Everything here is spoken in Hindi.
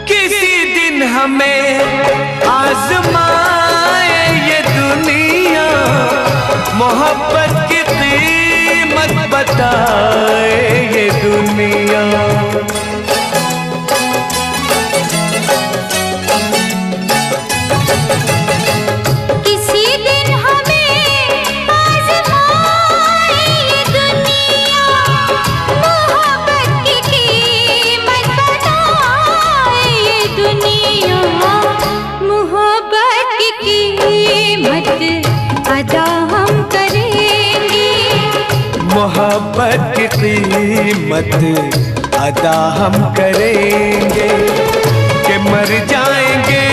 किसी दिन हमें आजमाए ये दुनिया, मोहब्बत की कीमत बताए ये दुनिया। मोहब्बत की कीमत अदा हम करेंगे कि मर जाएंगे।